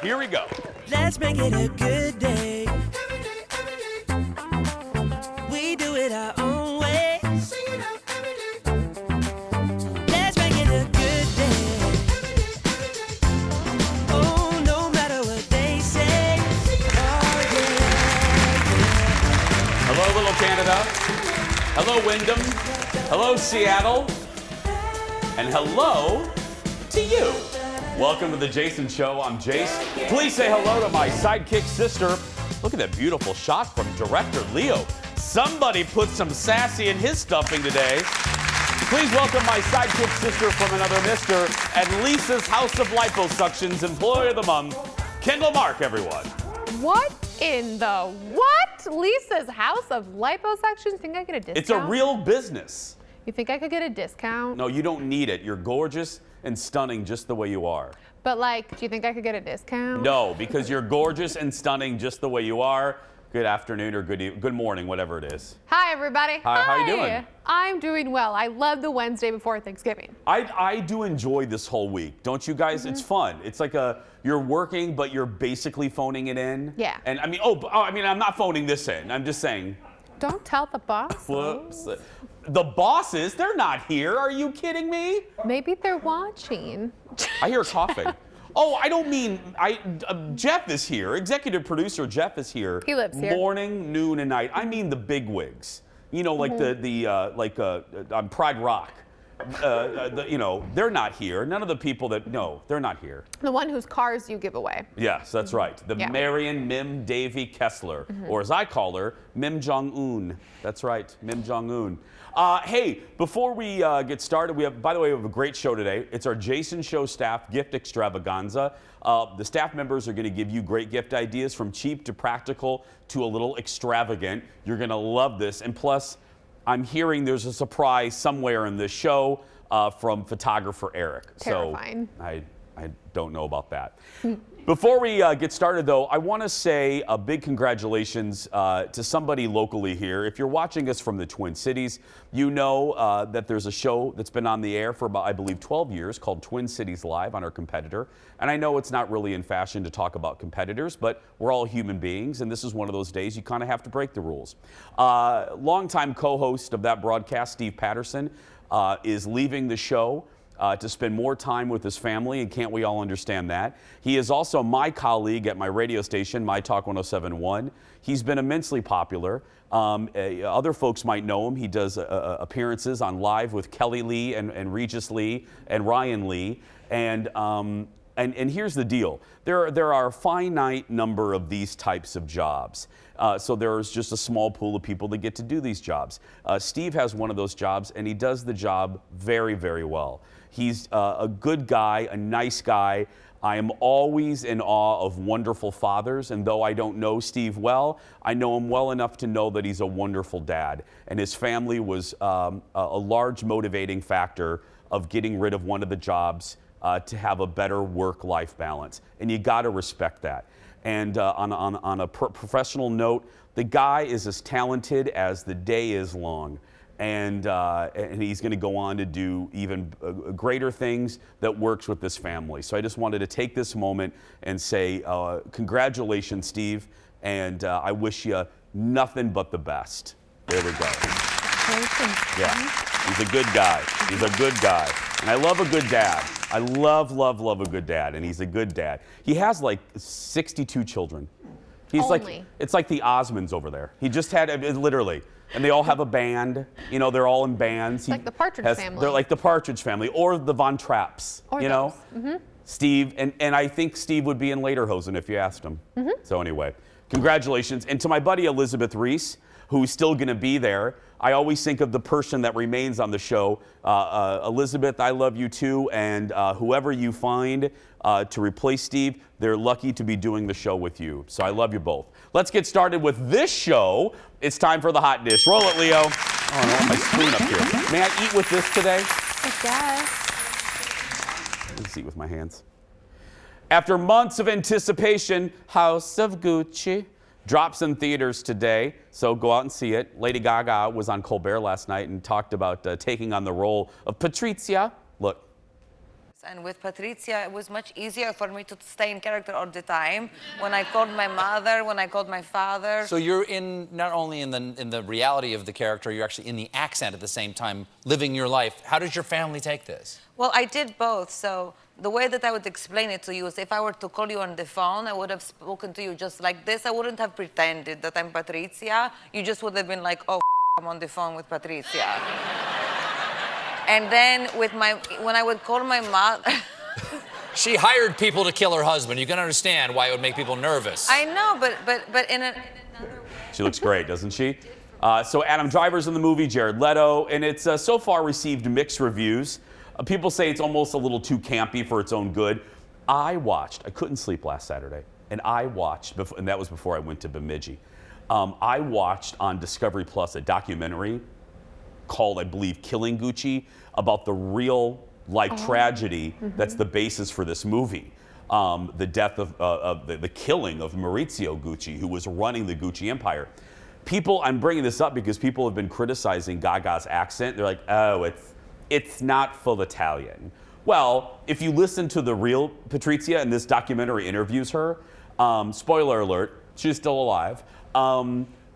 Here we go. Let's make it a good day. We do it our own way. Let's make it a good day. Oh, no matter what they say. Oh, yeah. Hello, little Canada. Hello, Wyndham. Hello, Seattle. And hello to you. Welcome to the Jason Show. I'm Jace. Please say hello to my sidekick sister. Look at that beautiful shot from director Leo. Somebody put some sassy in his stuffing today. Please welcome my sidekick sister from another mister and Lisa's House of Liposuction's Employee of the Month, Kendall Mark, everyone. What in the what? Lisa's House of Liposuction? Think I get a discount? It's a real business. You think I could get a discount? No, you don't need it. You're gorgeous and stunning just the way you are. But like, do you think I could get a discount? No, because you're gorgeous and stunning just the way you are. Good afternoon or good morning, whatever it is. Hi, everybody. Hi, how you doing? I'm doing well. I love the Wednesday before Thanksgiving. I do enjoy this whole week. Don't you guys? It's fun. It's like you're working, but you're basically phoning it in. Yeah. And I mean, I'm not phoning this in. I'm just saying. Don't tell the boss. Whoops. The bosses, they're not here. Are you kidding me? Maybe they're watching. I hear coughing. Oh, I don't mean, Jeff is here. Executive producer Jeff is here. He lives here. Morning, noon, and night. I mean the bigwigs. You know, like on Pride Rock. They're not here. None of the people they're not here. The one whose cars you give away. Yes, that's right. The Marion Mim Davy Kessler, or as I call her, Mim Jong-un. That's right, Mim Jong-un. Hey, before we get started, we have a great show today. It's our Jason Show staff gift extravaganza. The staff members are going to give you great gift ideas from cheap to practical to a little extravagant. You're going to love this. And plus, I'm hearing there's a surprise somewhere in this show from photographer Eric. Terrifying. So I don't know about that. Before we get started, though, I want to say a big congratulations to somebody locally here. If you're watching us from the Twin Cities, you know that there's a show that's been on the air for about, I believe, 12 years called Twin Cities Live on our competitor. And I know it's not really in fashion to talk about competitors, but we're all human beings, and this is one of those days you kind of have to break the rules. Longtime co-host of that broadcast, Steve Patterson, is leaving the show to spend more time with his family, and can't we all understand that? He is also my colleague at my radio station, My Talk 107.1. He's been immensely popular. Other folks might know him. He does appearances on Live with Kelly Lee and Regis Lee and Ryan Lee. And here's the deal. There are a finite number of these types of jobs. So there's just a small pool of people that get to do these jobs. Steve has one of those jobs, and he does the job very, very well. He's a good guy, a nice guy. I am always in awe of wonderful fathers, and though I don't know Steve well, I know him well enough to know that he's a wonderful dad. And his family was a large motivating factor of getting rid of one of the jobs to have a better work-life balance. And you got to respect that. And on a professional note, the guy is as talented as the day is long. And he's going to go on to do even greater things that works with this family. So I just wanted to take this moment and say congratulations, Steve, and I wish you nothing but the best. There we go. Yeah, he's a good guy. He's a good guy. And I love a good dad. I love a good dad, and he's a good dad. He has like 62 children. He's it's like the Osmonds over there. He just had, literally. And they all have a band. You know, they're all in bands. Like the Partridge Family. They're like the Partridge Family or the Von Trapps. Or you know? Mm-hmm. Steve, and I think Steve would be in Lederhosen if you asked him. So anyway, congratulations. And to my buddy Elizabeth Reese, who's still going to be there, I always think of the person that remains on the show. Elizabeth, I love you too. And whoever you find to replace Steve, they're lucky to be doing the show with you. So I love you both. Let's get started with this show. It's time for the hot dish. Roll it, Leo. Oh, I want my spoon up here. May I eat with this today? I guess. Let's eat with my hands. After months of anticipation, House of Gucci drops in theaters today, so go out and see it. Lady Gaga was on Colbert last night and talked about taking on the role of Patrizia. Look. And with Patrizia, it was much easier for me to stay in character all the time. When I called my mother, when I called my father. So you're in not only in the reality of the character, you're actually in the accent at the same time, living your life. How does your family take this? Well, I did both. So the way that I would explain it to you is if I were to call you on the phone, I would have spoken to you just like this. I wouldn't have pretended that I'm Patrizia. You just would have been like, oh, I'm on the phone with Patrizia. And then when I would call my mother. She hired people to kill her husband. You can understand why it would make people nervous. I know, but in another way. She looks great, doesn't she? So Adam Driver's in the movie, Jared Leto, and it's so far received mixed reviews. People say it's almost a little too campy for its own good. I couldn't sleep last Saturday, and I watched, and that was before I went to Bemidji. I watched on Discovery Plus a documentary called, I believe, Killing Gucci, about the real life tragedy that's the basis for this movie. The death of the killing of Maurizio Gucci, who was running the Gucci empire. I'm bringing this up because people have been criticizing Gaga's accent. They're like, oh, it's not full Italian. Well, if you listen to the real Patrizia, and this documentary interviews her, spoiler alert, she's still alive.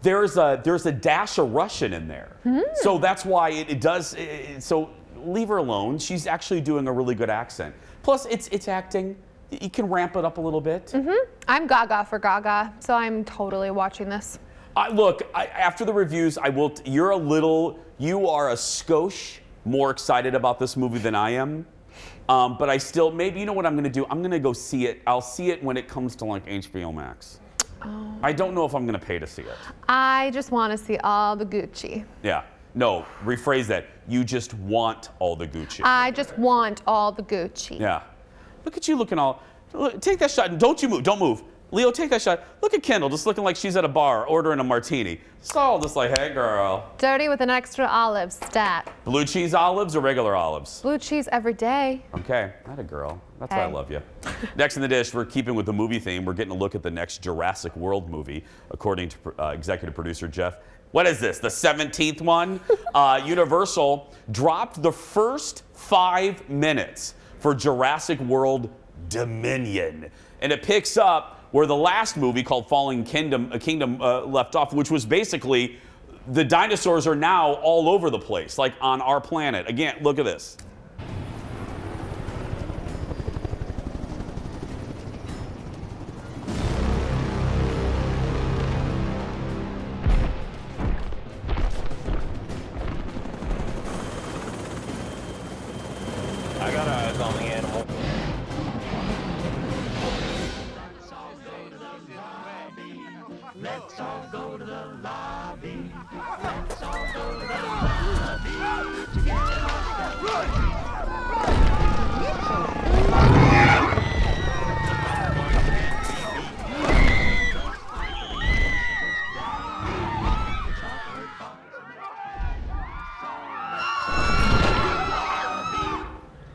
There's a dash of Russian in there. So that's why it does. So leave her alone. She's actually doing a really good accent. Plus, it's acting. You can ramp it up a little bit. I'm Gaga for Gaga, so I'm totally watching this. Look, after the reviews, you are a skosh more excited about this movie than I am. But I still, maybe, you know what I'm going to do? I'm going to go see it. I'll see it when it comes to like HBO Max. I don't know if I'm going to pay to see it. I just want to see all the Gucci. Yeah. No, rephrase that. You just want all the Gucci. I just want all the Gucci. Yeah. Look at you looking all. Look, take that shot and don't you move. Don't move. Leo, take that shot. Look at Kendall just looking like she's at a bar ordering a martini. It's all just like, hey, girl. Dirty with an extra olive stat. Blue cheese olives or regular olives? Blue cheese every day. Okay, not a girl. That's why I love you. Next in the dish, we're keeping with the movie theme. We're getting a look at the next Jurassic World movie, according to executive producer Jeff. What is this, the 17th one? Universal dropped the first 5 minutes for Jurassic World Dominion. And it picks up where the last movie called Fallen Kingdom left off, which was basically the dinosaurs are now all over the place, like on our planet. Again, look at this. I got eyes on the animal. Let's all go to the lobby. Let's all go to the lobby. Together.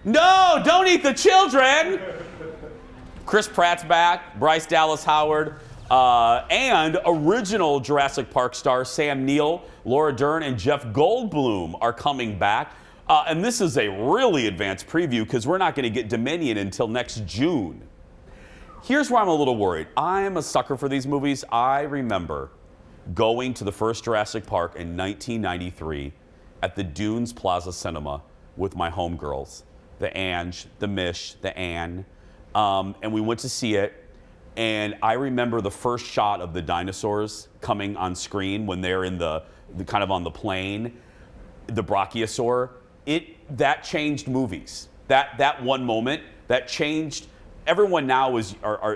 No, don't eat the children. Chris Pratt's back, Bryce Dallas Howard, and original Jurassic Park stars Sam Neill, Laura Dern, and Jeff Goldblum are coming back. And this is a really advanced preview because we're not going to get Dominion until next June. Here's where I'm a little worried. I'm a sucker for these movies. I remember going to the first Jurassic Park in 1993 at the Dunes Plaza Cinema with my homegirls, the Ange, the Mish, the Ann, and we went to see it. And I remember the first shot of the dinosaurs coming on screen when they're in the kind of on the plane, the Brachiosaur. That changed movies. That one moment that changed. Everyone now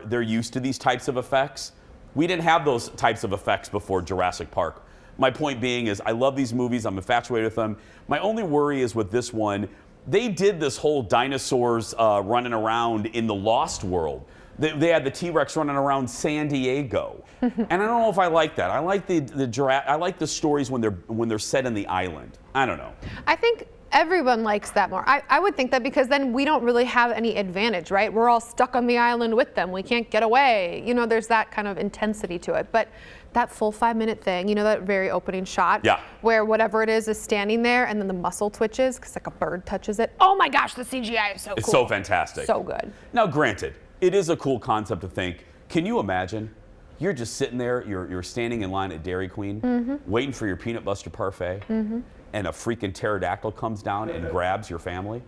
they're used to these types of effects. We didn't have those types of effects before Jurassic Park. My point being is I love these movies. I'm infatuated with them. My only worry is with this one, they did this whole dinosaurs running around in the Lost World. They had the T-Rex running around San Diego, and I don't know if I like that. I like I like the stories when they're set in the island. I don't know. I think Everyone likes that more. I would think that because then we don't really have any advantage, right? We're all stuck on the island with them. We can't get away. You know, there's that kind of intensity to it. But that full 5-minute thing, you know, that very opening shot where whatever it is standing there and then the muscle twitches because like a bird touches it. Oh my gosh, the CGI is so cool. It's so fantastic. So good. Now, granted, it is a cool concept to think. Can you imagine? You're just sitting there, you're standing in line at Dairy Queen, waiting for your peanut butter parfait, and a freaking pterodactyl comes down and grabs your family.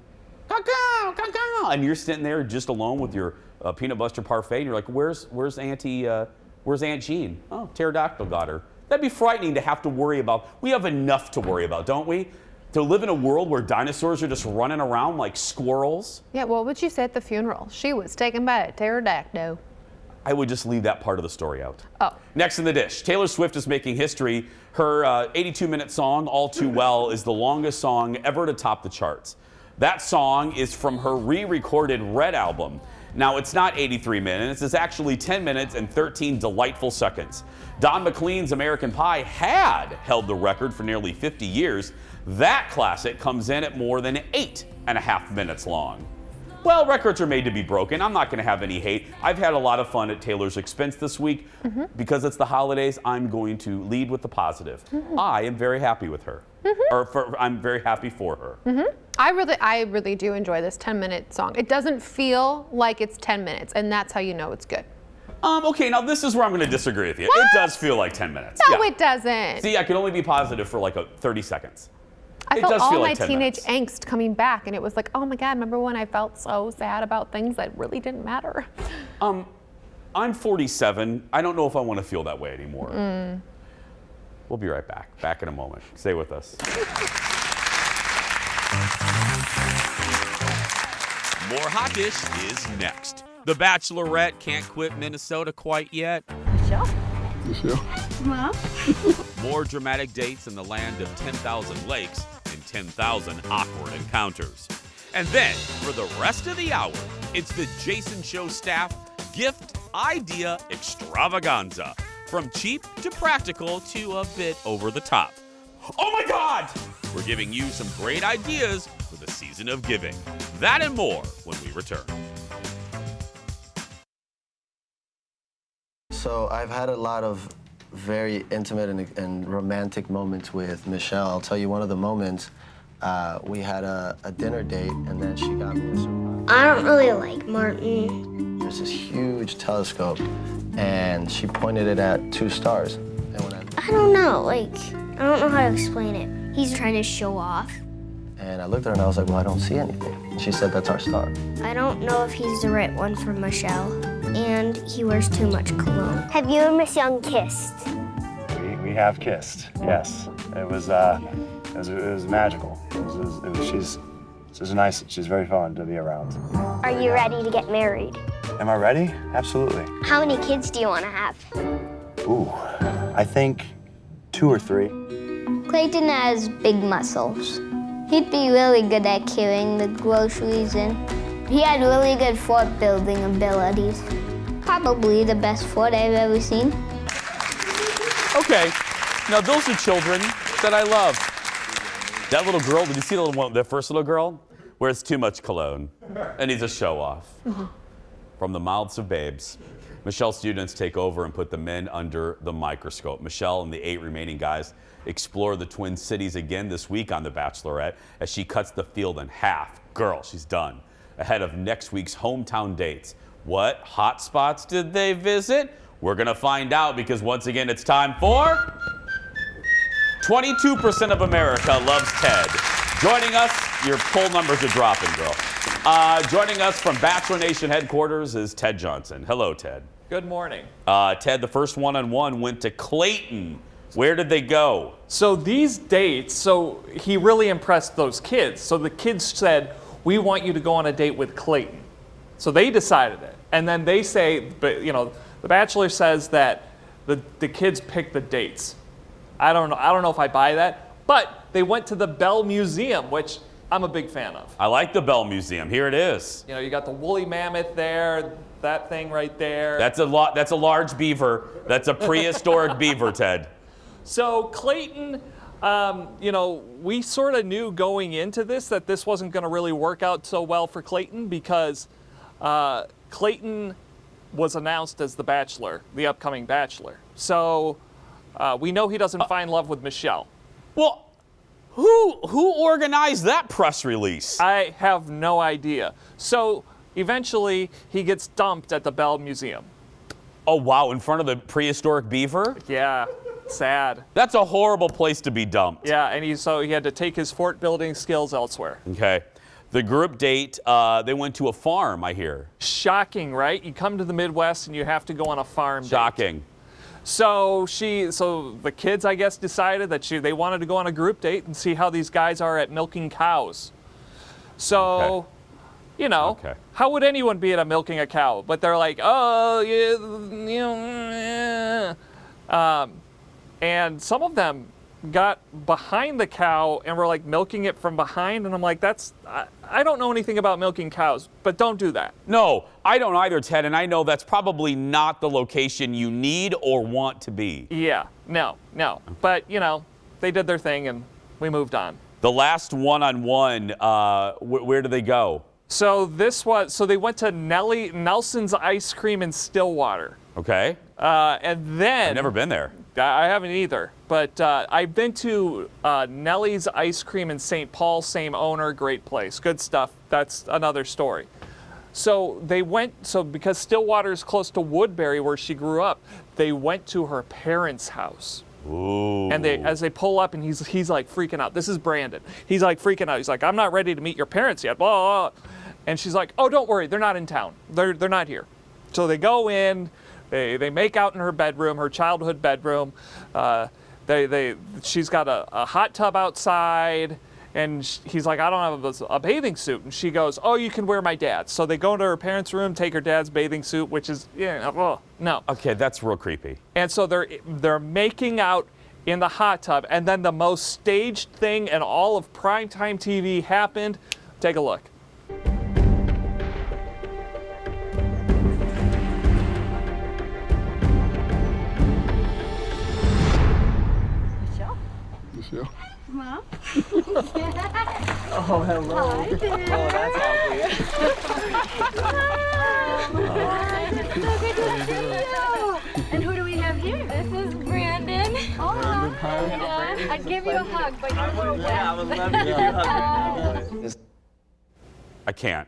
Caw-caw, caw-caw. And you're sitting there just alone with your peanut butter parfait, and you're like, where's Aunt Jean? Oh, pterodactyl got her. That'd be frightening to have to worry about. We have enough to worry about, don't we? To live in a world where dinosaurs are just running around like squirrels. Yeah, what would you say at the funeral? She was taken by a pterodactyl. I would just leave that part of the story out. Oh. Next in the dish, Taylor Swift is making history. Her 82-minute song, All Too Well, is the longest song ever to top the charts. That song is from her re-recorded Red album. Now, it's not 83 minutes. It's actually 10 minutes and 13 delightful seconds. Don McLean's American Pie had held the record for nearly 50 years. That classic comes in at more than 8.5 minutes long. Well, records are made to be broken. I'm not going to have any hate. I've had a lot of fun at Taylor's expense this week. Because it's the holidays, I'm going to lead with the positive. I am very happy with her. I'm very happy for her. I really do enjoy this 10-minute song. It doesn't feel like it's 10 minutes, and that's how you know it's good. Okay, now this is where I'm going to disagree with you. What? It does feel like 10 minutes. No, it doesn't. See, I can only be positive for like 30 seconds. I felt all my like teenage angst coming back, and it was like, oh my God, remember when I felt so sad about things that really didn't matter? I'm 47. I don't know if I want to feel that way anymore. We'll be right back. Back in a moment. Stay with us. More Hot Dish is next. The Bachelorette can't quit Minnesota quite yet. Michelle? Mom? More dramatic dates in the land of 10,000 lakes and 10,000 awkward encounters. And then, for the rest of the hour, it's the Jason Show staff gift idea extravaganza. From cheap to practical to a bit over the top. Oh my God! We're giving you some great ideas for the season of giving. That and more when we return. So I've had a lot of very intimate and romantic moments with Michelle. I'll tell you one of the moments, we had a dinner date and then she got me a surprise. I don't really like Martin. There's this huge telescope and she pointed it at 2 stars. And when I don't know, like, I don't know how to explain it. He's trying to show off. And I looked at her and I was like, well, I don't see anything. And she said, that's our star. I don't know if he's the right one for Michelle, and he wears too much cologne. Have you and Miss Young kissed? We have kissed, yes. It was magical. She's nice. She's very fun to be around. Are you ready to get married? Am I ready? Absolutely. How many kids do you want to have? Ooh, I think 2 or 3. Clayton has big muscles. He'd be really good at carrying the groceries in. He had really good fort building abilities. Probably the best fort I've ever seen. Okay, now those are children that I love. That little girl, did you see the first little girl? Wears too much cologne and needs a show off. From the mouths of babes. Michelle's students take over and put the men under the microscope. Michelle and the 8 remaining guys explore the Twin Cities again this week on The Bachelorette as she cuts the field in half. Girl, she's done. Ahead of next week's hometown dates. What hot spots did they visit? We're gonna find out because once again it's time for 22% of America loves Ted. Joining us, your poll numbers are dropping, girl. Joining us from Bachelor Nation headquarters is Ted Johnson. Hello, Ted. Good morning. Ted, the first one-on-one went to Clayton. Where did they go? So these dates, so he really impressed those kids. So the kids said, we want you to go on a date with Clayton. So they decided it. And then they say, but you know, the Bachelor says that the kids pick the dates. I don't know if I buy that, but they went to the Bell Museum, which I'm a big fan of. I like the Bell Museum. Here it is. You know, you got the woolly mammoth there, that thing right there. That's a large beaver. That's a prehistoric beaver, Ted. So Clayton, you know, we sort of knew going into this that this wasn't going to really work out so well for Clayton because Clayton was announced as the Bachelor, the upcoming Bachelor. So we know he doesn't find love with Michelle. Well, who organized that press release? I have no idea. So eventually he gets dumped at the Bell Museum. Oh, wow, in front of the prehistoric beaver? Yeah, sad. That's a horrible place to be dumped. Yeah, and so he had to take his fort building skills elsewhere. Okay. The group date, they went to a farm, I hear. Shocking, right? You come to the Midwest and you have to go on a farm date. Shocking. So the kids, I guess, decided that they wanted to go on a group date and see how these guys are at milking cows. So, Okay. you know, Okay. how would anyone be at a milking a cow? But they're like, oh, yeah, you know, and some of them got behind the cow and were like milking it from behind, and I'm like, I don't know anything about milking cows, but don't do that. No, I don't either, Ted, and I know that's probably not the location you need or want to be. Yeah, no. But, you know, they did their thing and we moved on. The last one-on-one, where do they go? So they went to Nelson's Ice Cream in Stillwater. Okay. And then I've never been there. I haven't either, but I've been to Nellie's Ice Cream in St. Paul, same owner, great place, good stuff. That's another story. So because Stillwater is close to Woodbury, where she grew up, they went to her parents' house. Ooh. And as they pull up, and he's like freaking out. This is Brandon. He's like freaking out. He's like, I'm not ready to meet your parents yet. Blah, blah, blah. And she's like, oh, don't worry, they're not in town. They're not here. So they go in. They make out in her bedroom, her childhood bedroom. She's got a hot tub outside, and he's like, I don't have a bathing suit. And she goes, oh, you can wear my dad's. So they go into her parents' room, take her dad's bathing suit, which is, no. Okay, that's real creepy. And so they're making out in the hot tub, and then the most staged thing in all of primetime TV happened. Take a look. Michelle? Mom? Oh, hello. Hi there. Oh, that's Hi. So good to see you. And who do we have here? This is Brandon. Oh, Brandon. I'd give you a hug, but you're a little wet. I would love to give you a hug. I can't.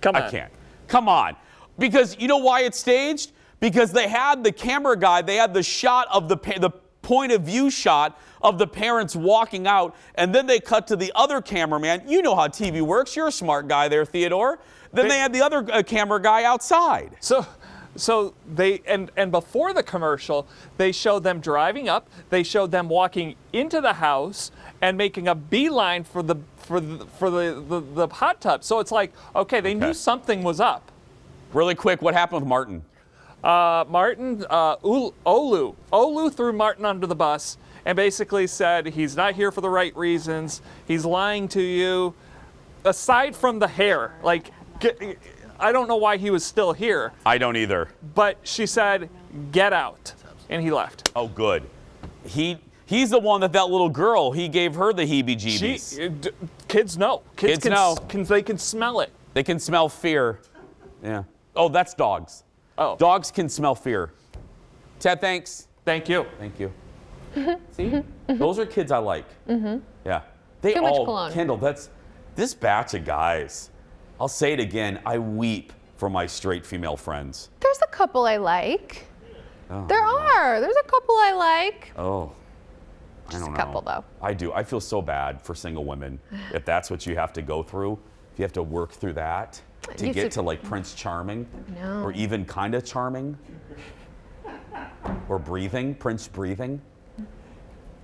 Come on. I can't. Come on. Because you know why it's staged? Because they had the camera guy, they had the shot of the point of view shot of the parents walking out, and then they cut to the other cameraman. You know how TV works. You're a smart guy there, Theodore. Then they had the other camera guy outside. So they and before the commercial, they showed them driving up. They showed them walking into the house and making a beeline for the hot tub. So it's like, okay, they knew something was up. Really quick, what happened with Martin? Olu threw Martin under the bus and basically said he's not here for the right reasons. He's lying to you. Aside from the hair, like, I don't know why he was still here. I don't either. But she said, get out. And he left. Oh, good. He's the one that little girl, he gave her the heebie-jeebies. Kids know. Kids know. They can smell it. They can smell fear. Yeah. Oh, that's dogs. Oh. Dogs can smell fear. Ted, thanks. Thank you. Thank you. See? Those are kids I like. Mm-hmm. Yeah. They Too much all, cologne. Kendall, this batch of guys, I'll say it again, I weep for my straight female friends. There's a couple I like. Oh, There's a couple I like. Oh. I Just don't a know. couple, though. I do. I feel so bad for single women. If that's what you have to go through, if you have to work through that to You get should- to like Prince Charming, No. or even kind of charming, or breathing, Prince breathing.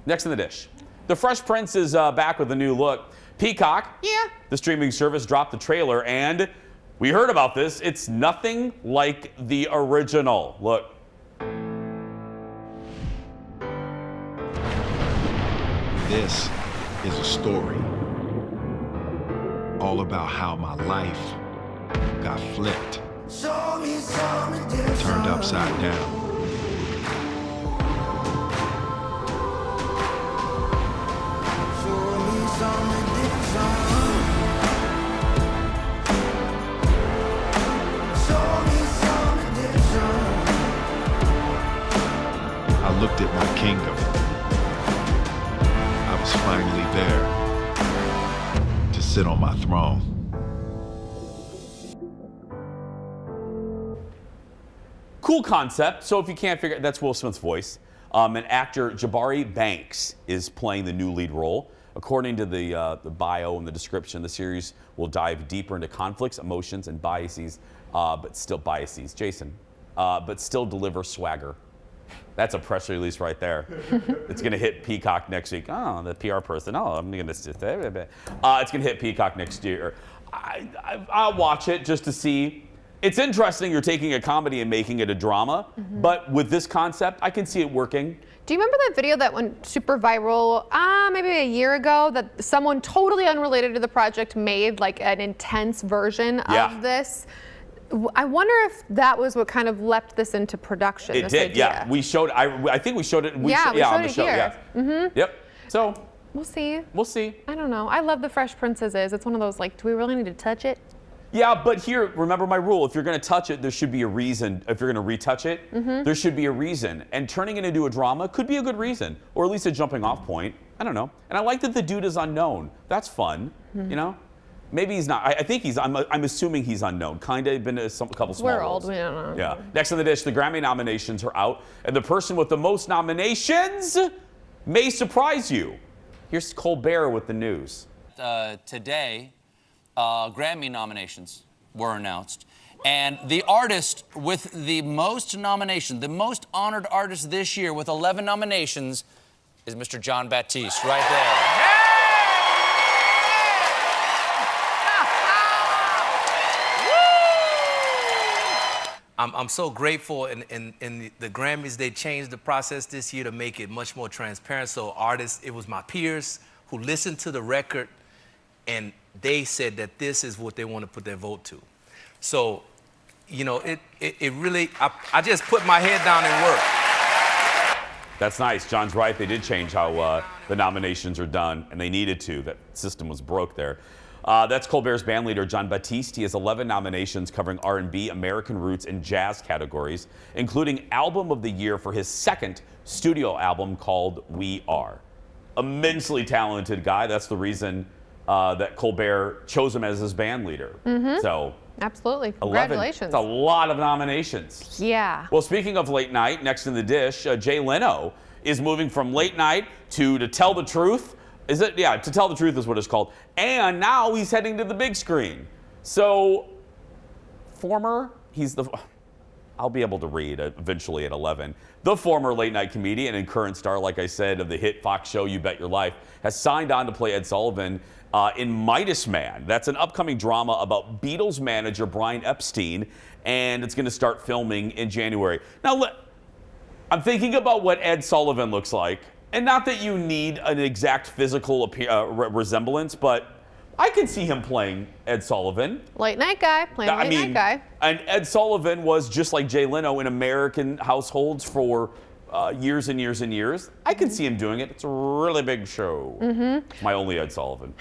Next in the dish, the Fresh Prince is back with a new look. Peacock, the streaming service dropped the trailer, and we heard about this. It's nothing like the original. Look. This is a story all about how my life got flipped, turned upside down. I looked at my kingdom. I was finally there to sit on my throne. Cool concept. So if you can't figure, that's Will Smith's voice. And actor Jabari Banks is playing the new lead role. According to the bio and the description, the series will dive deeper into conflicts, emotions, and biases, but still deliver swagger. That's a press release right there. It's going to hit Peacock next week. Oh, the PR person. Oh, I'm going to say it's going to hit Peacock next year. I'll watch it just to see. It's interesting you're taking a comedy and making it a drama, but with this concept, I can see it working. Do you remember that video that went super viral maybe a year ago that someone totally unrelated to the project made like an intense version of this? I wonder if that was what kind of leapt this into production. It did, yeah. We showed, I think we showed it. We showed on it the show, here. yeah. Yep. So we'll see. We'll see. I don't know. I love the Fresh Princesses. It's one of those like, do we really need to touch it? Yeah, but here, remember my rule. If you're going to touch it, there should be a reason. If you're going to retouch it, there should be a reason. And turning it into a drama could be a good reason, or at least a jumping off point. I don't know. And I like that the dude is unknown. That's fun, you know? Maybe he's not. I think he's, I'm assuming he's unknown. Kind of been a couple small We're roles. old, we don't know. Yeah. Next on the dish, the Grammy nominations are out, and the person with the most nominations may surprise you. Here's Colbert with the news. Today, Grammy nominations were announced. And the artist with the most nominations, the most honored artist this year with 11 nominations is Mr. Jon Batiste, right there. I'm so grateful in the Grammys. They changed the process this year to make it much more transparent. So artists, it was my peers who listened to the record and they said that this is what they want to put their vote to. So, you know, it really, I just put my head down and worked. That's nice. John's right. They did change how the nominations are done, and they needed to. That system was broke there. That's Colbert's bandleader, Jon Batiste. He has 11 nominations covering R&B, American roots, and jazz categories, including Album of the Year for his second studio album called We Are. Immensely talented guy. That's the reason that Colbert chose him as his bandleader. So, absolutely. 11. Congratulations. That's a lot of nominations. Yeah. Well, speaking of late night, next in the dish, Jay Leno is moving from late night to Tell the Truth. Is it? Yeah, To Tell the Truth is what it's called. And now he's heading to the big screen. So, I'll be able to read eventually at 11. The former late night comedian and current star, like I said, of the hit Fox show You Bet Your Life, has signed on to play Ed Sullivan in Midas Man. That's an upcoming drama about Beatles manager Brian Epstein, and it's going to start filming in January. Now, I'm thinking about what Ed Sullivan looks like. And not that you need an exact physical resemblance, but I can see him playing Ed Sullivan. Late night guy, playing late night guy. And Ed Sullivan was just like Jay Leno in American households for years and years and years. I can see him doing it. It's a really big show. My only Ed Sullivan.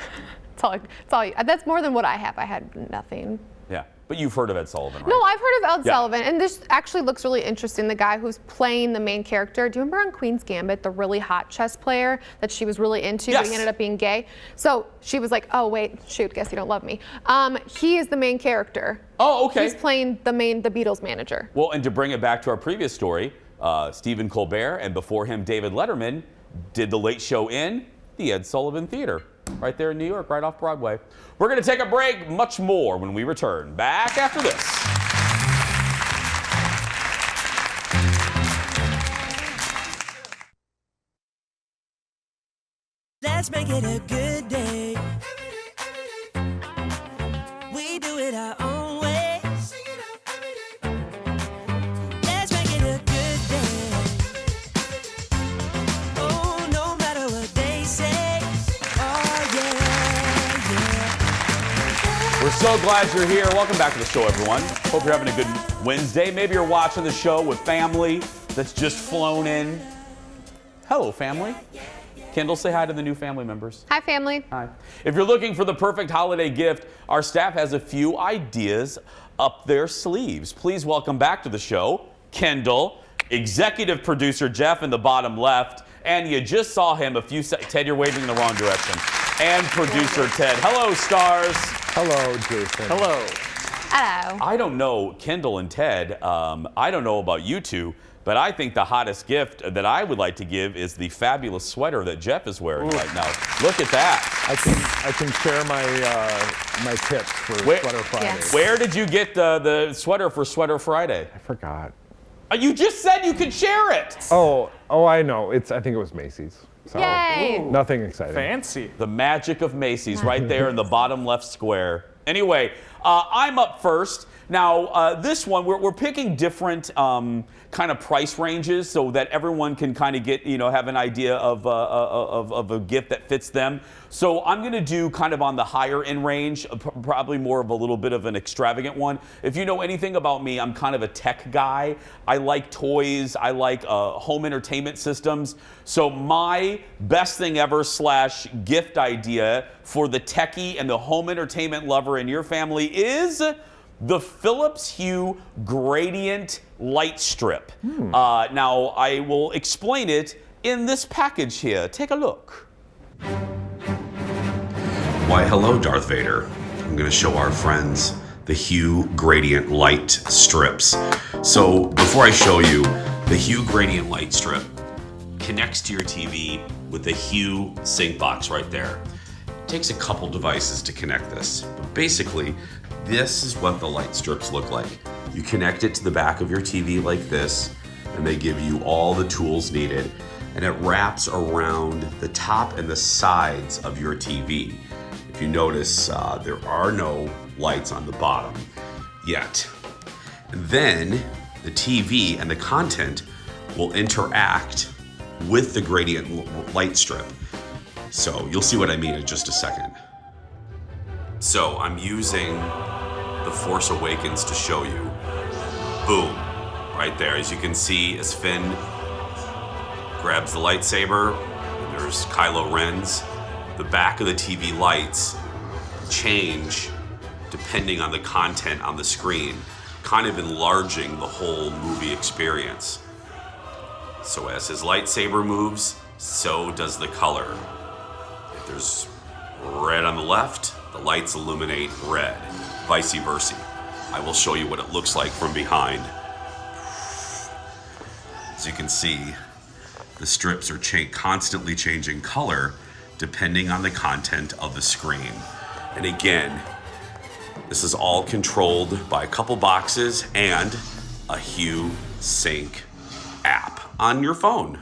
That's more than what I have. I had nothing. Yeah. But you've heard of Ed Sullivan, right? No, I've heard of Ed Sullivan, and this actually looks really interesting. The guy who's playing the main character. Do you remember on Queen's Gambit, the really hot chess player that she was really into, but he ended up being gay? So she was like, oh, wait, shoot, guess you don't love me. He is the main character. Oh, okay. He's playing the Beatles manager. Well, and to bring it back to our previous story, Stephen Colbert and before him, David Letterman, did the Late Show in the Ed Sullivan Theater. Right there in New York, right off Broadway. We're going to take a break. Much more when we return. Back after this. Let's make it a good day. We do it our own way. Let's make it a good day. Oh, no matter what they say. We're so glad you're here. Welcome back to the show, everyone. Hope you're having a good Wednesday. Maybe you're watching the show with family that's just flown in. Hello, family. Kendall, say hi to the new family members. Hi, family. Hi. If you're looking for the perfect holiday gift, our staff has a few ideas up their sleeves. Please welcome back to the show, Kendall executive producer Jeff in the bottom left, and you just saw him a few seconds. Ted, you're waving in the wrong direction. And producer Ted. Hello, stars. Hello, Jason. Hello. Hello. I don't know, Kendall and Ted, I don't know about you two, but I think the hottest gift that I would like to give is the fabulous sweater that Jeff is wearing right now. Look at that. I can share my tips for Sweater Friday. Yes. Where did you get the sweater for Sweater Friday? I forgot. You just said you could share it. Oh, I know. I think it was Macy's. So Yay. nothing exciting. Fancy. The magic of Macy's right there in the bottom left square. Anyway, I'm up first. Now, this one, we're picking different kind of price ranges so that everyone can kind of get, have an idea of a gift that fits them. So I'm going to do kind of on the higher end range, probably more of a little bit of an extravagant one. If you know anything about me, I'm kind of a tech guy. I like toys. I like home entertainment systems. So my best thing ever / gift idea for the techie and the home entertainment lover in your family is the Philips Hue Gradient Light Strip. Now, I will explain it in this package here. Take a look. Why, hello, Darth Vader. I'm going to show our friends the Hue Gradient Light Strips. So, before I show you, the Hue Gradient Light Strip connects to your TV with the Hue sync box right there. It takes a couple devices to connect this, but basically, this is what the light strips look like. You connect it to the back of your TV like this, and they give you all the tools needed, and it wraps around the top and the sides of your TV. If you notice, there are no lights on the bottom yet. And then the TV and the content will interact with the gradient light strip. So you'll see what I mean in just a second. So I'm using The Force Awakens to show you. Boom, right there. As you can see, as Finn grabs the lightsaber, and there's Kylo Ren's, the back of the TV lights change depending on the content on the screen, kind of enlarging the whole movie experience. So as his lightsaber moves, so does the color. If there's red on the left, the lights illuminate red, vice versa. I will show you what it looks like from behind. As you can see, the strips are constantly changing color depending on the content of the screen. And again, this is all controlled by a couple boxes and a Hue Sync app on your phone.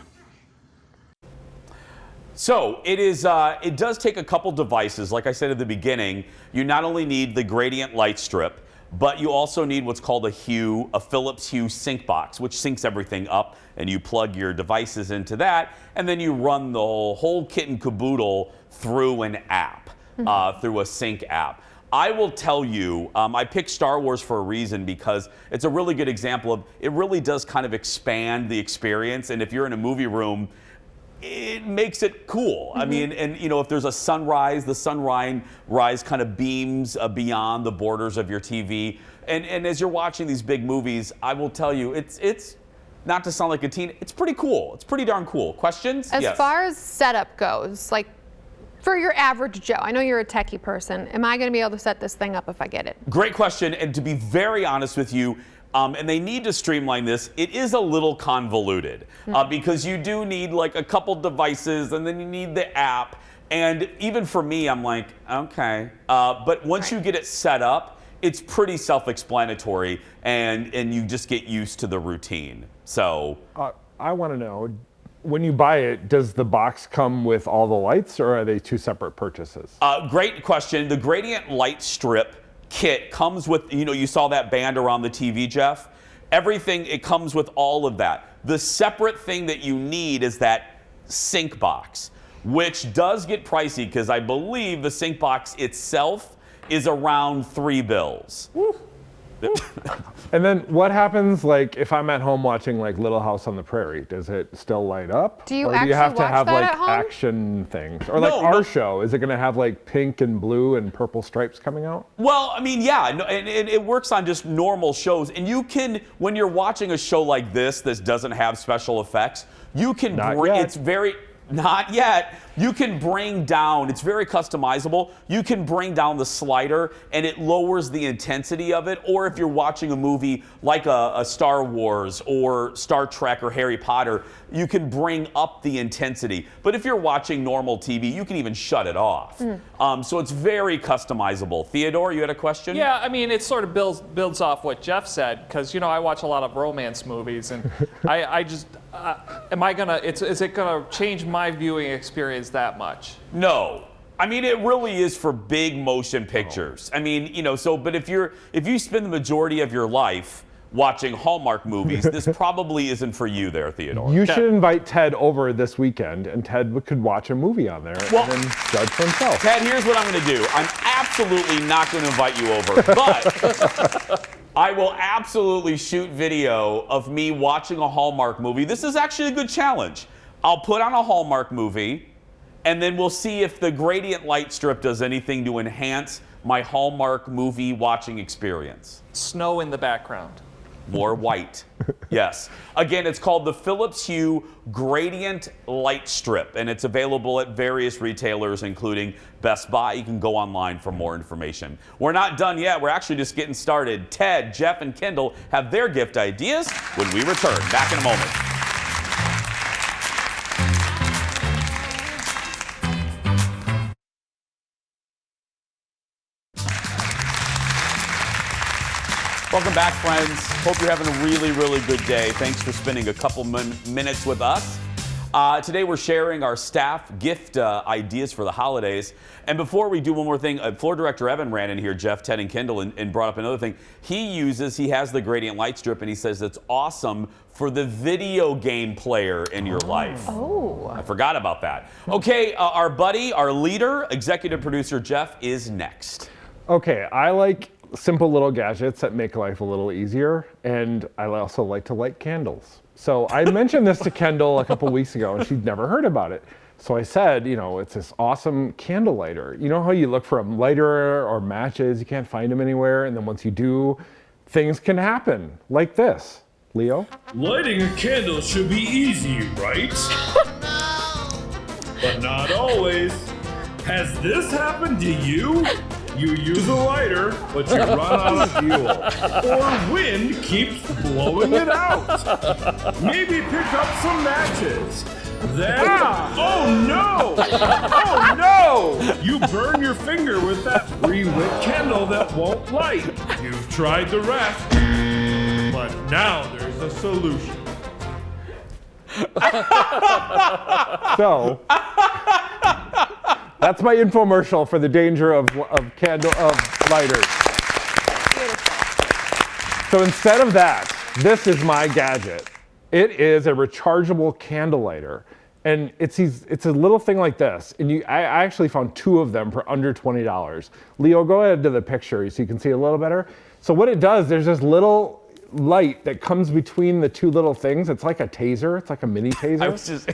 So it does take a couple devices. Like I said at the beginning, you not only need the gradient light strip, but you also need what's called a Philips Hue sync box, which syncs everything up, and you plug your devices into that, and then you run the whole kit and caboodle through an app, through a sync app. I will tell you, I picked Star Wars for a reason because it's a really good example of, it really does kind of expand the experience, and if you're in a movie room, it makes it cool. I mean, and if there's a sunrise, the sunrise kind of beams beyond the borders of your TV. And as you're watching these big movies, I will tell you, it's not to sound like a teen, it's pretty cool. It's pretty darn cool. Questions? As Yes. far as setup goes, like for your average Joe, I know you're a techie person. Am I going to be able to set this thing up if I get it? Great question. And to be very honest with you, and they need to streamline this, it is a little convoluted because you do need like a couple devices and then you need the app. And even for me, I'm like, okay. But once you get it set up, it's pretty self-explanatory and you just get used to the routine. So I want to know, when you buy it, does the box come with all the lights or are they two separate purchases? Great question. The gradient light strip kit comes with, you saw that band around the TV, Jeff? Everything, it comes with all of that. The separate thing that you need is that sync box, which does get pricey because I believe the sync box itself is around $3. And then what happens, like, if I'm at home watching, like, Little House on the Prairie? Does it still light up? Do you or do actually you have to watch have, that like, at home? action things? Or, like, No, our no. show, is it going to have, like, pink and blue and purple stripes coming out? Well, I mean, yeah, and it works on just normal shows. And you can, when you're watching a show like this doesn't have special effects, you can bring, it's very, not yet. You can bring down, it's very customizable. You can bring down the slider and it lowers the intensity of it. Or if you're watching a movie like a Star Wars or Star Trek or Harry Potter, you can bring up the intensity. But if you're watching normal TV, you can even shut it off. So it's very customizable. Theodore, you had a question? Yeah, I mean, it sort of builds off what Jeff said, because, you know, I watch a lot of romance movies, and I just, is it gonna change my viewing experience that much? No. I mean, it really is for big motion pictures. I mean, you know, but if you spend the majority of your life watching Hallmark movies, this probably isn't for you there, Theodore. You should invite Ted over this weekend, and Ted could watch a movie on there and then judge for himself. Ted, here's what I'm going to do. I'm absolutely not going to invite you over, but I will absolutely shoot video of me watching a Hallmark movie. This is actually a good challenge. I'll put on a Hallmark movie, and then we'll see if the gradient light strip does anything to enhance my Hallmark movie watching experience. Snow in the background. More white. Yes. Again, it's called the Philips Hue Gradient Light Strip, and it's available at various retailers, including Best Buy. You can go online for more information. We're not done yet. We're actually just getting started. Ted, Jeff, and Kendall have their gift ideas when we return. Back in a moment. Welcome back, friends. Hope you're having a really, really good day. Thanks for spending a couple minutes with us. Today we're sharing our staff gift ideas for the holidays. And before we do one more thing, Floor Director Evan ran in here, Jeff, Ted, and Kendall, and brought up another thing. He has the gradient light strip, and he says it's awesome for the video game player in your life. Oh. I forgot about that. Okay, our buddy, our leader, executive producer Jeff is next. Okay, I like simple little gadgets that make life a little easier, and I also like to light candles. So I mentioned this to Kendall a couple weeks ago, and she'd never heard about it. So I said, you know, it's this awesome candle lighter. You know how you look for a lighter or matches, you can't find them anywhere, and then once you do, things can happen, like this. Leo? Lighting a candle should be easy, right? But not always. Has this happened to you? You use a lighter, but you run out of fuel. Or wind keeps blowing it out. Maybe pick up some matches. Then, oh no! Oh no! You burn your finger with that pre-lit candle that won't light. You've tried the rest, but now there's a solution. So, that's my infomercial for the danger of lighters. So instead of that, this is my gadget. It is a rechargeable candle lighter. And it's a little thing like this. And I actually found 2 of them for under $20. Leo, go ahead to the picture so you can see a little better. So what it does, there's this little light that comes between the 2 little things. It's like a taser. It's like a mini taser. I was just.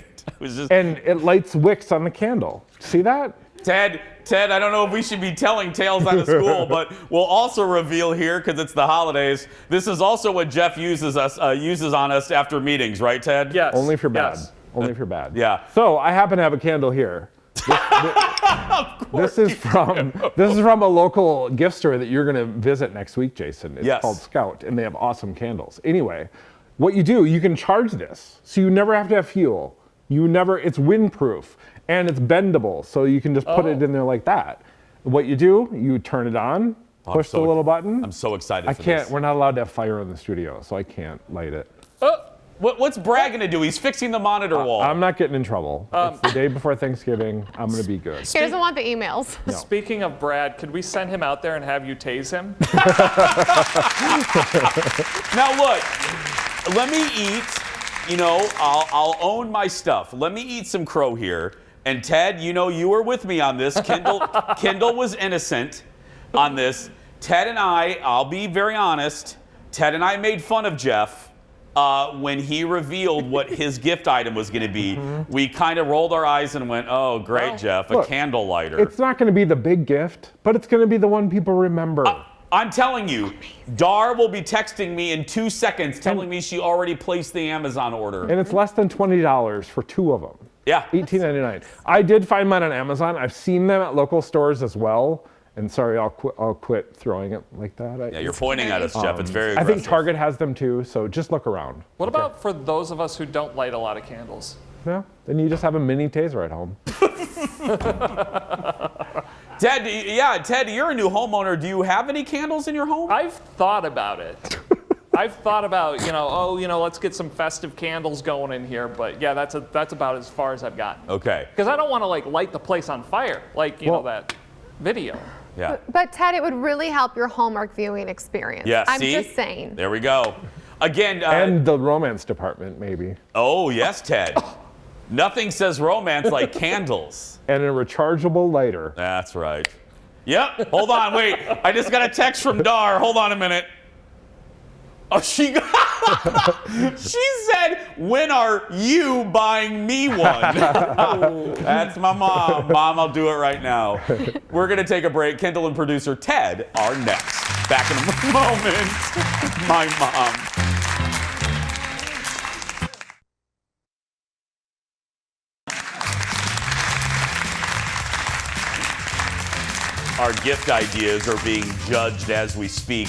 And it lights wicks on the candle. See that? Ted, I don't know if we should be telling tales out of school, but we'll also reveal here, because it's the holidays, this is also what Jeff uses on us after meetings, right, Ted? Yes. Only if you're bad. Yes. Only if you're bad. Yeah. So I happen to have a candle here. This is from a local gift store that you're going to visit next week, Jason. It's called Scout, and they have awesome candles. Anyway, what you do, you can charge this, so you never have to have fuel. It's windproof, and it's bendable, so you can just put it in there like that. What you do, you turn it on, push the little button. I'm so excited for this. We're not allowed to have fire in the studio, so I can't light it. What's Brad going to do? He's fixing the monitor wall. I'm not getting in trouble. It's the day before Thanksgiving. I'm going to be good. He doesn't want the emails. No. Speaking of Brad, could we send him out there and have you tase him? Now look, let me eat. You know, I'll own my stuff. Let me eat some crow here. And Ted, you know, you were with me on this. Kendall was innocent on this. Ted and I'll be very honest, Ted and I made fun of Jeff when he revealed what his gift item was going to be. We kind of rolled our eyes and went, oh, great, Jeff, a candle lighter. It's not going to be the big gift, but it's going to be the one people remember. I'm telling you, Dar will be texting me in 2 seconds telling me she already placed the Amazon order. And it's less than $20 for 2 of them. Yeah. $18.99. I did find mine on Amazon. I've seen them at local stores as well. And sorry, I'll quit throwing it like that. Yeah, you're pointing at us, Jeff. It's very I aggressive. think Target has them too, so just look around. What about for those of us who don't light a lot of candles? No, then you just have a mini taser at home. Ted, you're a new homeowner. Do you have any candles in your home? I've thought about it. I've thought about, let's get some festive candles going in here. But yeah, that's about as far as I've gotten. Okay. Because I don't want to light the place on fire, that video. Yeah. But Ted, it would really help your Hallmark viewing experience. Yeah, I'm see? just saying. There we go. Again. And the romance department, maybe. Oh, yes, Ted. Nothing says romance like candles. And a rechargeable lighter. That's right. Yep. Hold on. Wait. I just got a text from Dar. Hold on a minute. Oh, she said, when are you buying me one? That's my mom. Mom, I'll do it right now. We're going to take a break. Kendall and producer Ted are next. Back in a moment. My mom. Our gift ideas are being judged as we speak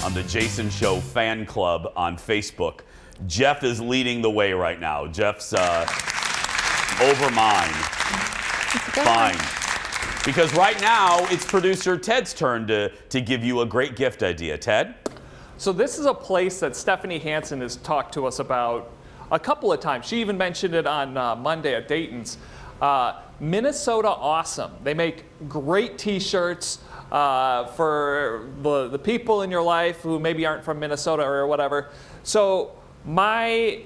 on the Jason Show fan club on Facebook. Jeff is leading the way right now. Jeff's over mine. Fine. Because right now it's producer Ted's turn to give you a great gift idea. Ted? So this is a place that Stephanie Hansen has talked to us about a couple of times. She even mentioned it on Monday at Dayton's. Minnesota Awesome. They make great t-shirts for the people in your life who maybe aren't from Minnesota or whatever. So my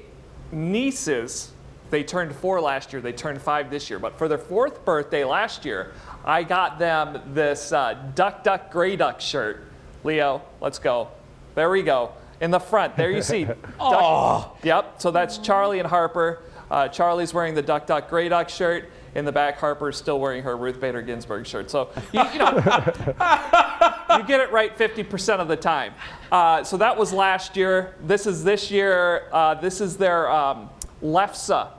nieces, they turned 4 last year, they turned 5 this year, but for their 4th birthday last year, I got them this Duck Duck Gray Duck shirt. Leo, let's go. There we go. In the front, there you see. Oh. Yep, so that's Charlie and Harper. Charlie's wearing the Duck Duck Gray Duck shirt. In the back, Harper's still wearing her Ruth Bader Ginsburg shirt. So, you get it right 50% of the time. So that was last year. This is this year. This is their Lefsa.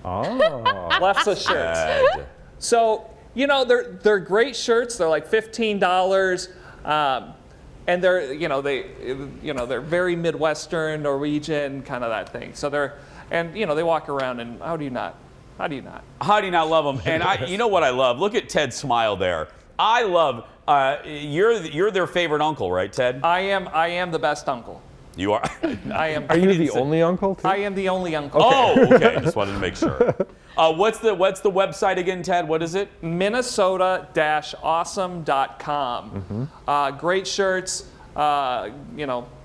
Oh. Lefsa shirts. So, they're great shirts. They're like $15. And they're very Midwestern, Norwegian, kind of that thing. So they walk around, and how do you not? How do you not? How do you not love them? And you know what I love? Look at Ted's smile there. I love, you're their favorite uncle, right, Ted? I am the best uncle. You are? I am. Are you the only uncle, too? I am the only uncle. Oh, okay. Just wanted to make sure. What's the website again, Ted? What is it? Minnesota-awesome.com. Great shirts.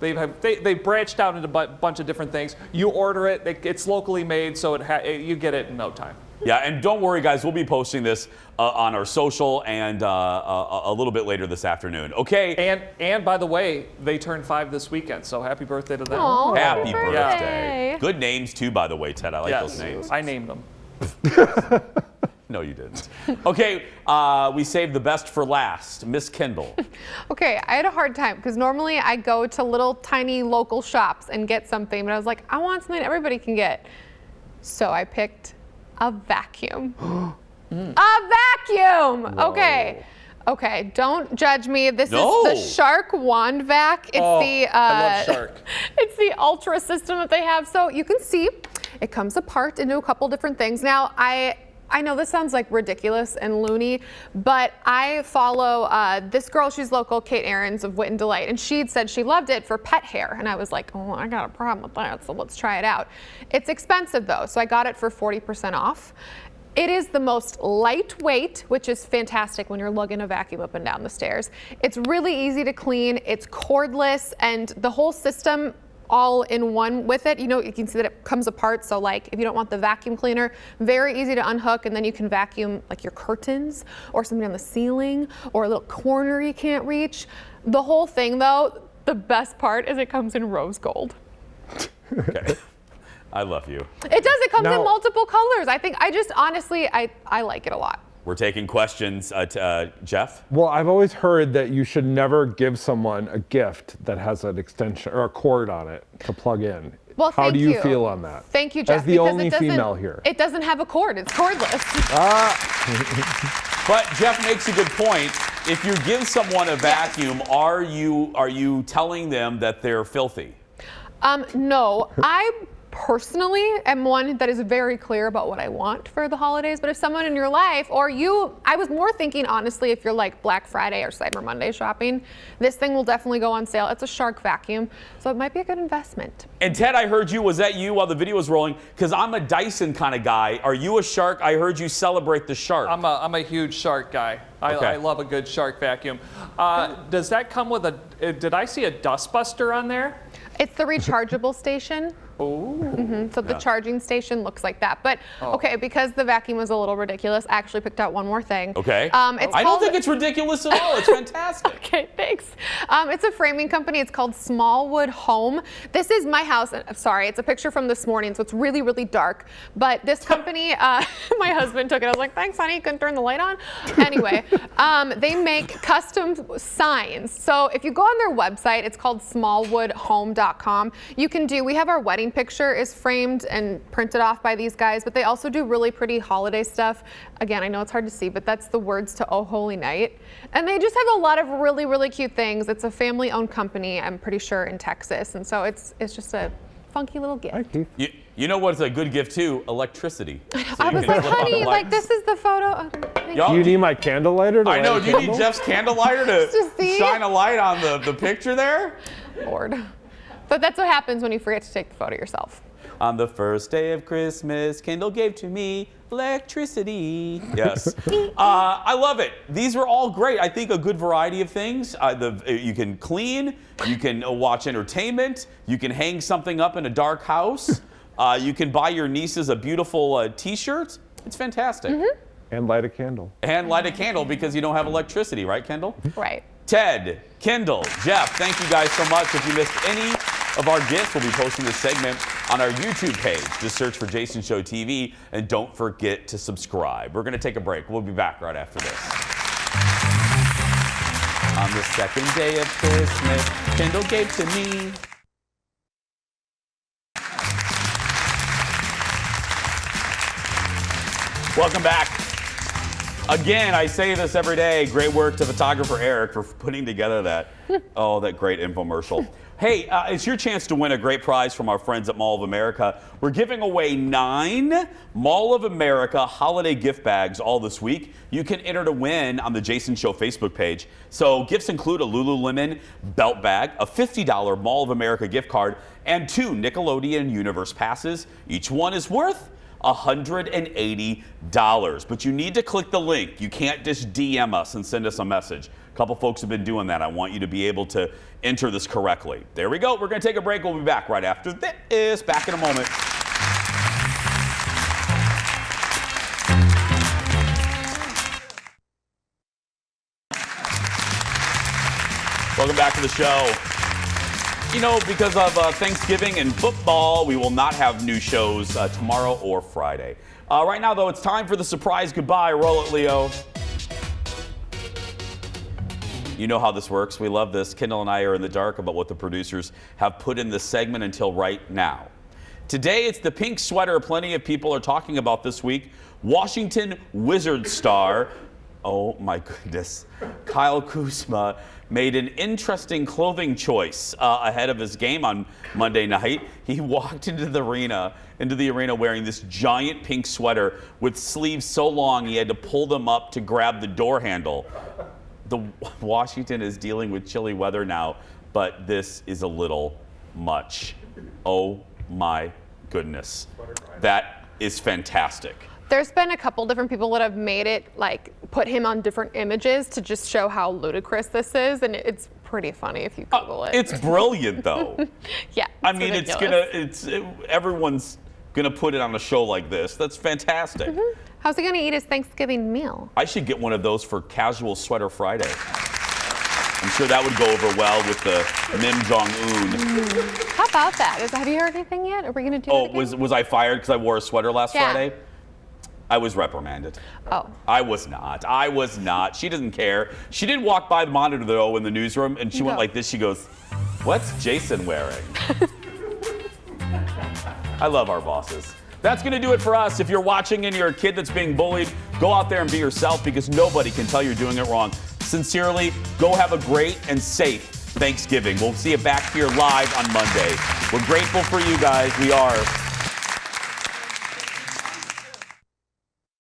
They've branched out into a bunch of different things. You order it, it's locally made, so you get it in no time. Yeah, and don't worry, guys. We'll be posting this on our social and a little bit later this afternoon. Okay. And by the way, they turned 5 this weekend, so happy birthday to them. Aww, happy birthday. birthday. Good names too, by the way, Ted. I like those names. I named them. No, you didn't. Okay, we saved the best for last. Miss Kendall. Okay, I had a hard time because normally I go to little tiny local shops and get something, but I was like, I want something everybody can get. So I picked a vacuum. A vacuum! Whoa. Okay, don't judge me. This is No. the Shark Wand Vac. It's I love Shark. It's the Ultra system that they have. So you can see it comes apart into a couple different things. Now, I know this sounds like ridiculous and loony, but I follow this girl, she's local, Kate Aarons of Wit and Delight, and she'd said she loved it for pet hair. And I was like, oh, I got a problem with that, so let's try it out. It's expensive though, so I got it for 40% off. It is the most lightweight, which is fantastic when you're lugging a vacuum up and down the stairs. It's really easy to clean, it's cordless, and the whole system all in one with it. You know, you can see that it comes apart. So like if you don't want the vacuum cleaner, very easy to unhook, and then you can vacuum like your curtains or something on the ceiling or a little corner you can't reach. The whole thing though, the best part is it comes in rose gold. Okay. I love you. It does, it comes in multiple colors. Honestly, I like it a lot. We're taking questions. Jeff? Well, I've always heard that you should never give someone a gift that has an extension or a cord on it to plug in. Well, How thank do you you. feel on that? Thank you, Jeff. As the because only it doesn't- female here. It doesn't have a cord, it's cordless. But Jeff makes a good point. If you give someone a vacuum, are you telling them that they're filthy? No, I personally am one that is very clear about what I want for the holidays, but if someone in your life or you, I was more thinking honestly, if you're like Black Friday or Cyber Monday shopping, this thing will definitely go on sale. It's a Shark vacuum, so it might be a good investment. And Ted, I heard you, was that you while the video was rolling? Because I'm a Dyson kind of guy. Are you a Shark? I heard you celebrate the Shark. I'm a huge Shark guy. Okay. I love a good Shark vacuum. Does that come with did I see a dustbuster on there? It's the rechargeable station. Oh. So the charging station looks like that. But okay, because the vacuum was a little ridiculous, I actually picked out one more thing. Okay. I don't think it's ridiculous at all. It's fantastic. Okay, thanks. It's a framing company. It's called Smallwood Home. This is my house. Sorry, it's a picture from this morning, so it's really, really dark. But this company, my husband took it. I was like, thanks, honey. Couldn't turn the light on. Anyway, they make custom signs. So if you go on their website, it's called smallwoodhome.com. We have our wedding picture is framed and printed off by these guys, but they also do really pretty holiday stuff. Again, I know it's hard to see, but that's the words to Oh Holy Night. And they just have a lot of really, really cute things. It's a family-owned company, I'm pretty sure, in Texas. And so it's just a funky little gift. You know what's a good gift too? Electricity. So I you was can like, flip on the honey, like lights. this is the photo. Do you need my candle lighter? I know. Do you need Jeff's candle lighter to see? shine a light on the picture there? Lord. But that's what happens when you forget to take the photo yourself. On the first day of Christmas, Kendall gave to me electricity. Yes. I love it. These are all great. I think a good variety of things. You can clean, you can watch entertainment, you can hang something up in a dark house, you can buy your nieces a beautiful t-shirt. It's fantastic. And light a candle. And light a candle because you don't have electricity, right, Kendall? Right. Ted, Kendall, Jeff, thank you guys so much. If you missed any of our gifts, we'll be posting this segment on our YouTube page. Just search for Jason Show TV and don't forget to subscribe. We're going to take a break. We'll be back right after this. On the second day of Christmas, Kendall gave to me. Welcome back. Again, I say this every day. Great work to photographer Eric for putting together that great infomercial. Hey, it's your chance to win a great prize from our friends at Mall of America. We're giving away 9 Mall of America holiday gift bags all this week. You can enter to win on the Jason Show Facebook page. So gifts include a Lululemon belt bag, a $50 Mall of America gift card, and 2 Nickelodeon Universe passes. Each one is worth $180, but you need to click the link. You can't just DM us and send us a message. A couple folks have been doing that. I want you to be able to enter this correctly. There we go. We're going to take a break. We'll be back right after this. Back in a moment. Welcome back to the show. You know, because of Thanksgiving and football, we will not have new shows tomorrow or Friday. Right now, though, it's time for the surprise goodbye. Roll it, Leo. You know how this works. We love this. Kendall and I are in the dark about what the producers have put in this segment until right now. Today, it's the pink sweater plenty of people are talking about this week. Washington Wizards star, oh my goodness, Kyle Kuzma made an interesting clothing choice ahead of his game on Monday night. He walked into the arena wearing this giant pink sweater with sleeves so long he had to pull them up to grab the door handle. Washington is dealing with chilly weather now, but this is a little much. Oh my goodness. That is fantastic. There's been a couple different people that have made it, like, put him on different images to just show how ludicrous this is, and it's pretty funny if you Google it. It's brilliant, though. Yeah. I mean, everyone's gonna put it on a show like this. That's fantastic. Mm-hmm. How's he gonna eat his Thanksgiving meal? I should get one of those for Casual Sweater Friday. I'm sure that would go over well with the Kim Jong-un. How about that? Have you heard anything yet? Are we gonna do it again? Was I fired because I wore a sweater last Yeah. Friday? I was reprimanded. Oh. I was not. She doesn't care. She did walk by the monitor, though, in the newsroom, and she went like this. She goes, "What's Jason wearing?" I love our bosses. That's going to do it for us. If you're watching and you're a kid that's being bullied, go out there and be yourself because nobody can tell you're doing it wrong. Sincerely, go have a great and safe Thanksgiving. We'll see you back here live on Monday. We're grateful for you guys. We are.